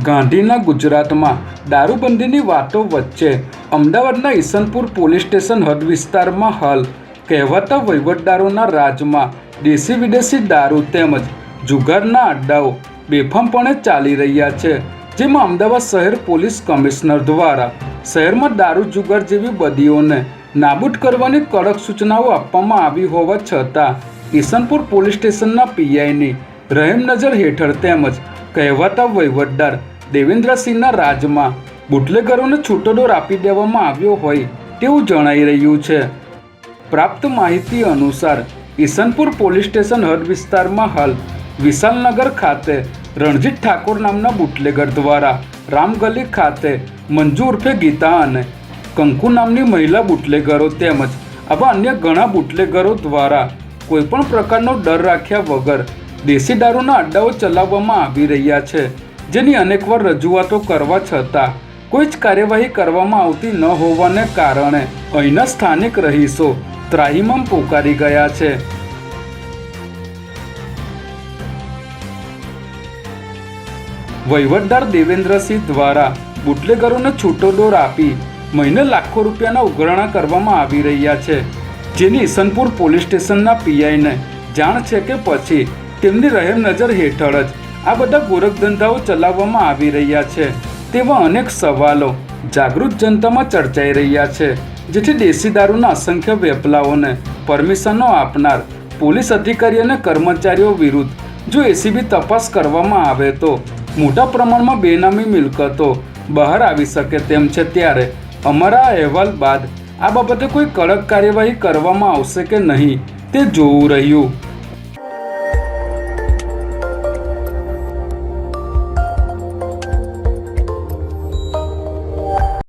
ગાંધીના ગુજરાતમાં દારૂબંધીની વાતો વચ્ચે અમદાવાદના ઈસનપુર પોલીસ સ્ટેશન હદ વિસ્તારમાં હાલ કહેવાતા વહીવટદારોના રાજમાં દેશી વિદેશી દારૂ તેમજ જુગારના અડ્ડાઓ બેફામપણે ચાલી રહ્યા છે, જેમાં અમદાવાદ શહેર પોલીસ કમિશનર દ્વારા શહેરમાં દારૂ જુગાર જેવી બદીઓને નાબૂદ કરવાની કડક સૂચનાઓ આપવામાં આવી હોવા છતાં ઈસનપુર પોલીસ સ્ટેશનના પીઆઈની રહેમનજર હેઠળ તેમજ કહેવાતા વહીવટદાર દેવેન્દ્રસિંહના રાજમાં બુટલેગરોને છૂટો દોર આપી દેવામાં આવ્યો હોય તેવું જણાઈ રહ્યું છે। પ્રાપ્ત માહિતી અનુસાર ઈસનપુર પોલીસ સ્ટેશન હદ વિસ્તારમાં હાલ વિશાલનગર ખાતે રણજીત ઠાકોર નામના બુટલેગર દ્વારા રામગલી ખાતે મંજુ ઉર્ફે ગીતા અને કંકુ નામની મહિલા બુટલેગરો તેમજ આવા અન્ય ઘણા બુટલેગરો દ્વારા કોઈપણ પ્રકારનો ડર રાખ્યા વગર દેશી દારૂના અડ્ડાઓ ચલાવવામાં આવી રહ્યા છે, જેની અનેકવાર રજૂઆતો કરવા છતાં કોઈ જ કાર્યવાહી કરવામાં આવતી ન હોવાને કારણે અહીંના સ્થાનિક રહીશો ત્રાહિમામ પોકારી ગયા છે। વહીવટદાર દેવેન્દ્રસિંહ દ્વારા બુટલેગરોને છૂટો દોર આપી મહિને લાખો રૂપિયાના ઉઘરાણા કરવામાં આવી રહ્યા છે, જેની ઈસનપુર પોલીસ સ્ટેશનના પીઆઈને જાણ છે કે પછી તેમની રહેમનજર હેઠળ જ આ બધા ગોરખધંધાઓ ચલાવવામાં આવી રહ્યા છે તેવા અનેક સવાલો જાગૃત જનતામાં ચર્ચાઈ રહ્યા છે, જેથી દેશી દારૂના અસંખ્ય વેપલાઓને પરમિશનો આપનાર પોલીસ અધિકારી અને કર્મચારીઓ વિરુદ્ધ જો એસીબી તપાસ કરવામાં આવે તો મોટા પ્રમાણમાં બેનામી મિલકતો બહાર આવી શકે તેમ છે। ત્યારે અમારા અહેવાલ બાદ આ બાબતે કોઈ કડક કાર્યવાહી કરવામાં આવશે કે નહીં તે જોવું રહ્યું।